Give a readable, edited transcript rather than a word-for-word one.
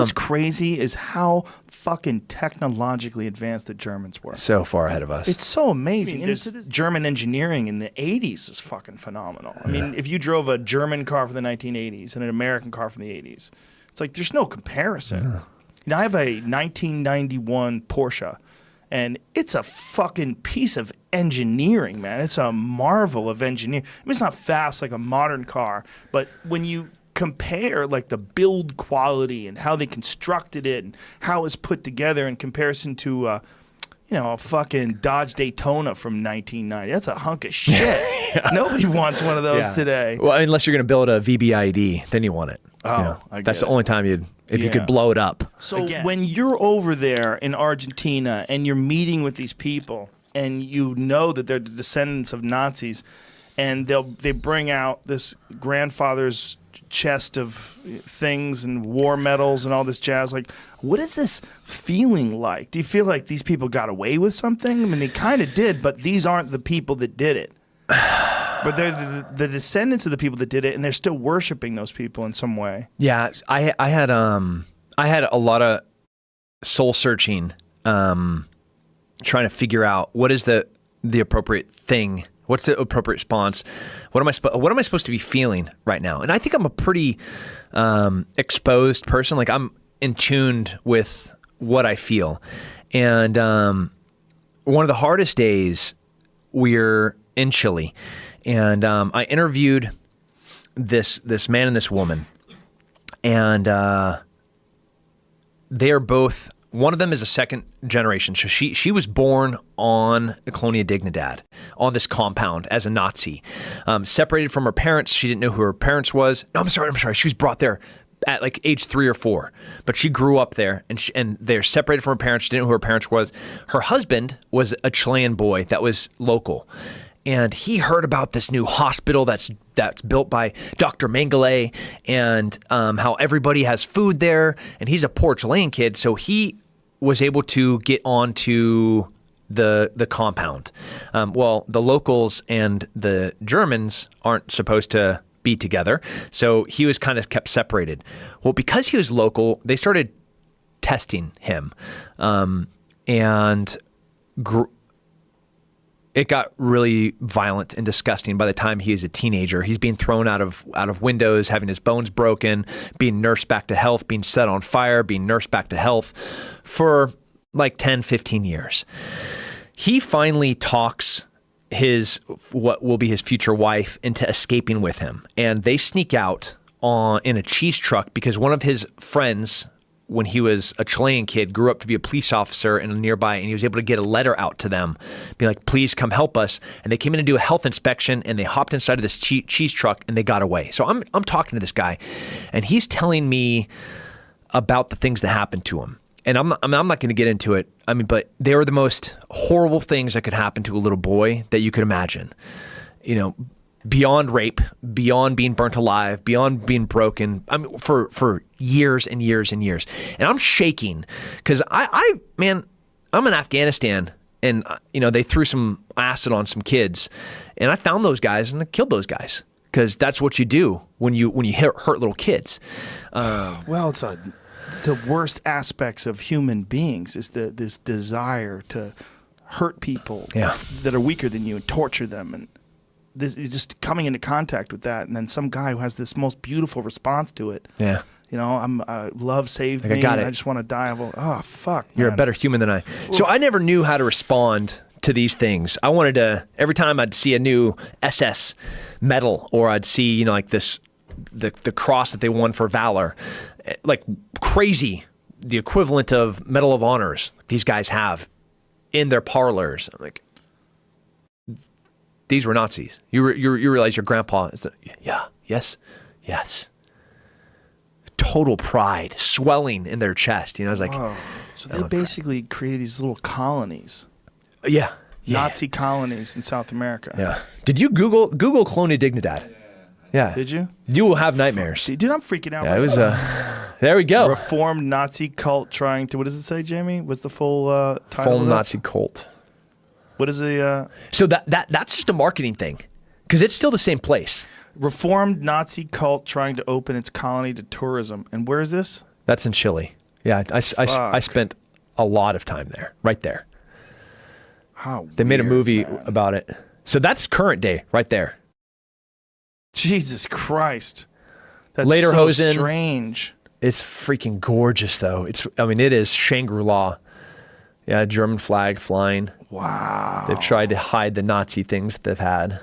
What's crazy is how fucking technologically advanced the Germans were. So far ahead of us. It's so amazing. German engineering in the 80s was fucking phenomenal. I mean, if you drove a German car from the 1980s and an American car from the 80s, it's like there's no comparison. You know, I have a 1991 Porsche, and it's a fucking piece of engineering, man. It's a marvel of engineering. I mean, it's not fast like a modern car, but when you compare like the build quality and how they constructed it and how it's put together in comparison to you know, a fucking Dodge Daytona from 1990. That's a hunk of shit. Nobody wants one of those today. Well, unless you're going to build a VBID, then you want it. Oh, you know, I get that's the it. only time if you could blow it up. So when you're over there in Argentina and you're meeting with these people and you know that they're the descendants of Nazis, and they bring out this grandfather's chest of things and war medals and all this jazz, like, what is this feeling like? Do you feel like these people got away with something? I mean, they kind of did, but these aren't the people that did it. But they're the descendants of the people that did it, and they're still worshiping those people in some way. Yeah, I had a lot of soul searching, trying to figure out what is the appropriate thing. What's the appropriate response? What am I supposed to be feeling right now? And I think I'm a pretty exposed person. Like, I'm in tuned with what I feel. And one of the hardest days, we're in Chile, and I interviewed this man and this woman, and they are both. One of them is a second generation. So she was born on the Colonia Dignidad, on this compound as a Nazi. Separated from her parents. She didn't know who her parents was. No, I'm sorry. She was brought there at like age 3 or 4. But she grew up there, and they're separated from her parents. She didn't know who her parents was. Her husband was a Chilean boy that was local. And he heard about this new hospital that's built by Dr. Mengele, and how everybody has food there. And he's a poor Chilean kid, so he was able to get onto the compound. Well, the locals and the Germans aren't supposed to be together, so he was kind of kept separated. Well, because he was local, they started testing him, and it got really violent and disgusting by the time he is a teenager. He's being thrown out of windows, having his bones broken, being nursed back to health, being set on fire, being nursed back to health for like 10, 15 years. He finally talks what will be his future wife into escaping with him. And they sneak out in a cheese truck because one of his friends, when he was a Chilean kid, grew up to be a police officer in a nearby, and he was able to get a letter out to them, be like, please come help us. And they came in to do a health inspection, and they hopped inside of this cheese truck, and they got away. So I'm talking to this guy, and he's telling me about the things that happened to him. And I'm not going to get into it. I mean, but they were the most horrible things that could happen to a little boy that you could imagine. You know, beyond rape, beyond being burnt alive, beyond being broken. I mean, for years and years and years. And I'm shaking because man, I'm in Afghanistan, and you know, they threw some acid on some kids, and I found those guys and I killed those guys because that's what you do when you hurt little kids. Well, it's the worst aspects of human beings is this desire to hurt people that are weaker than you and torture them, and this, just coming into contact with that, and then some guy who has this most beautiful response to it. Yeah. You know, love saved me. I just want to die. Oh, fuck, man. You're a better human than I. So I never knew how to respond to these things. I wanted to, every time I'd see a new SS medal, or I'd see, you know, like the cross that they won for valor, like crazy, the equivalent of Medal of Honors these guys have in their parlors. I'm like, these were Nazis. You realize your grandpa is yes. Total pride swelling in their chest. You know, I was like, whoa. So they basically created these little colonies. Yeah. Nazi colonies in South America. Yeah. Did you Google Colonia Dignidad? Yeah. Did you? You will have nightmares. Dude, I'm freaking out. Yeah, it was there we go. Reformed Nazi cult trying to, what does it say, Jamie? What's the full title? Full Nazi cult. What is the So that's just a marketing thing, because it's still the same place. Reformed Nazi cult trying to open its colony to tourism. And where is this? That's in Chile. Yeah, I spent a lot of time there, right there. How They made a weird, movie man. about it. So that's current day, right there. Jesus Christ. That's Lederhosen. so strange. It's freaking gorgeous, though. It is Shangri-La. Yeah, German flag flying. Wow. They've tried to hide the Nazi things that they've had.